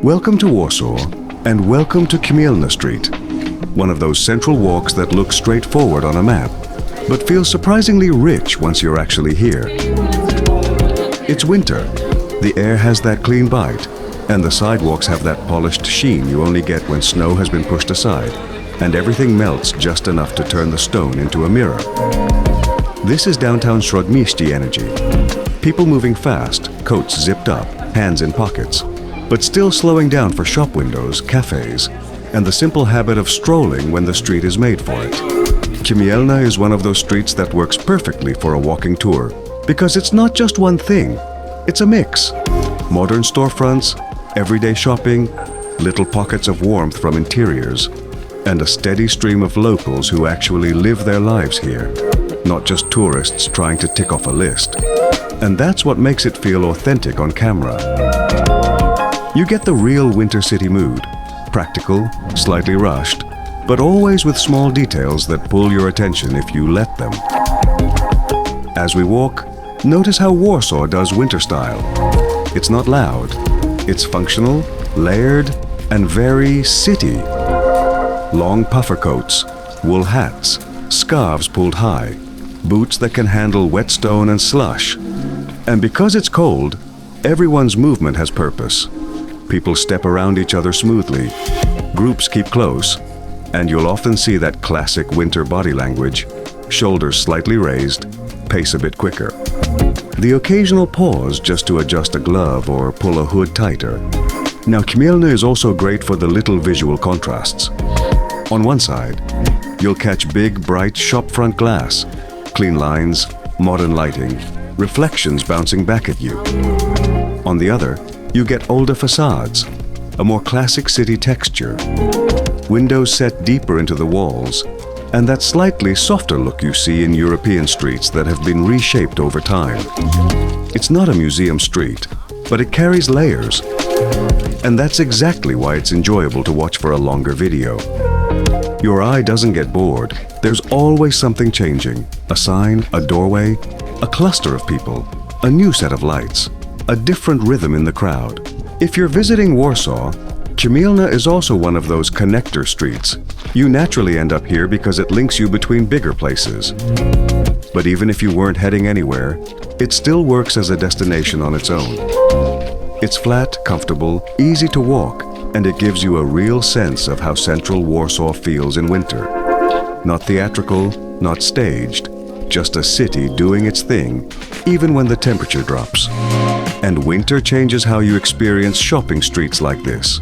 Welcome to Warsaw, and welcome to Chmielna Street, one of those central walks that look straightforward on a map, but feels surprisingly rich once you're actually here. It's winter, the air has that clean bite, and the sidewalks have that polished sheen you only get when snow has been pushed aside, and everything melts just enough to turn the stone into a mirror. This is downtown Śródmieście energy. People moving fast, coats zipped up, hands in pockets, but still slowing down for shop windows, cafes, and the simple habit of strolling when the street is made for it. Chmielna is one of those streets that works perfectly for a walking tour, because it's not just one thing, it's a mix. Modern storefronts, everyday shopping, little pockets of warmth from interiors, and a steady stream of locals who actually live their lives here, not just tourists trying to tick off a list. And that's what makes it feel authentic on camera. You get the real winter city mood, practical, slightly rushed, but always with small details that pull your attention if you let them. As we walk, notice how Warsaw does winter style. It's not loud, it's functional, layered, and very city. Long puffer coats, wool hats, scarves pulled high, boots that can handle wet stone and slush. And because it's cold, everyone's movement has purpose. People step around each other smoothly, groups keep close, and you'll often see that classic winter body language, shoulders slightly raised, pace a bit quicker. The occasional pause just to adjust a glove or pull a hood tighter. Now, Chmielna is also great for the little visual contrasts. On one side, you'll catch big, bright shopfront glass, clean lines, modern lighting, reflections bouncing back at you. On the other, you get older facades, a more classic city texture, windows set deeper into the walls, and that slightly softer look you see in European streets that have been reshaped over time. It's not a museum street, but it carries layers. And that's exactly why it's enjoyable to watch for a longer video. Your eye doesn't get bored. There's always something changing. A sign, a doorway, a cluster of people, a new set of lights, a different rhythm in the crowd. If you're visiting Warsaw, Chmielna is also one of those connector streets. You naturally end up here because it links you between bigger places. But even if you weren't heading anywhere, it still works as a destination on its own. It's flat, comfortable, easy to walk, and it gives you a real sense of how central Warsaw feels in winter. Not theatrical, not staged, just a city doing its thing, even when the temperature drops. And winter changes how you experience shopping streets like this.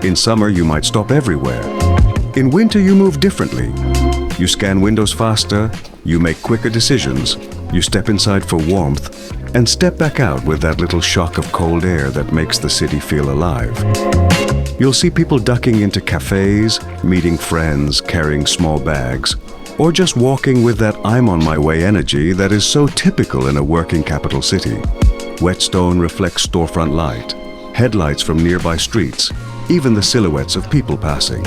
In summer, you might stop everywhere. In winter, you move differently. You scan windows faster, you make quicker decisions, you step inside for warmth, and step back out with that little shock of cold air that makes the city feel alive. You'll see people ducking into cafes, meeting friends, carrying small bags, or just walking with that I'm on my way energy that is so typical in a working capital city. Wet stone reflects storefront light, headlights from nearby streets, even the silhouettes of people passing.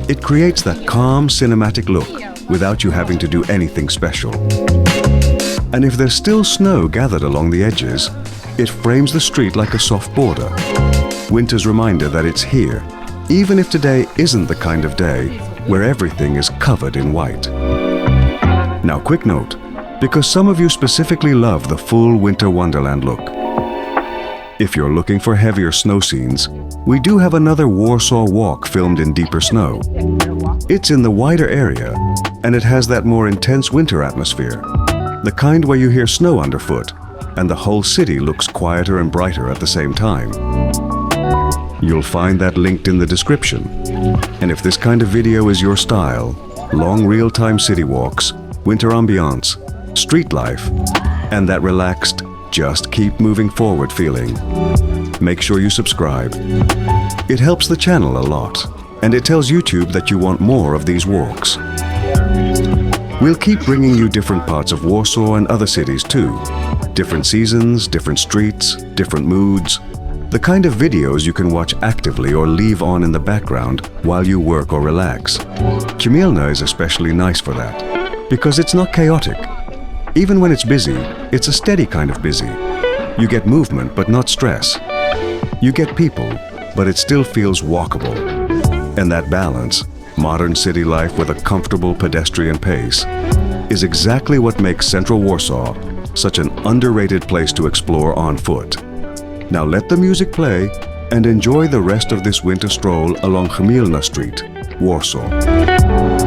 It creates that calm, cinematic look without you having to do anything special. And if there's still snow gathered along the edges, it frames the street like a soft border. Winter's reminder that it's here, even if today isn't the kind of day where everything is covered in white. Now, quick note, because some of you specifically love the full winter wonderland look. If you're looking for heavier snow scenes, we do have another Warsaw walk filmed in deeper snow. It's in the wider area, and it has that more intense winter atmosphere, the kind where you hear snow underfoot, and the whole city looks quieter and brighter at the same time. You'll find that linked in the description. And if this kind of video is your style, long real-time city walks, winter ambience, street life, and that relaxed, just keep moving forward feeling, make sure you subscribe. It helps the channel a lot, and it tells YouTube that you want more of these walks. We'll keep bringing you different parts of Warsaw and other cities too. Different seasons, different streets, different moods. The kind of videos you can watch actively or leave on in the background while you work or relax. Chmielna is especially nice for that, because it's not chaotic. Even when it's busy, it's a steady kind of busy. You get movement but not stress. You get people, but it still feels walkable. And that balance, modern city life with a comfortable pedestrian pace, is exactly what makes Central Warsaw such an underrated place to explore on foot. Now let the music play and enjoy the rest of this winter stroll along Chmielna Street, Warsaw.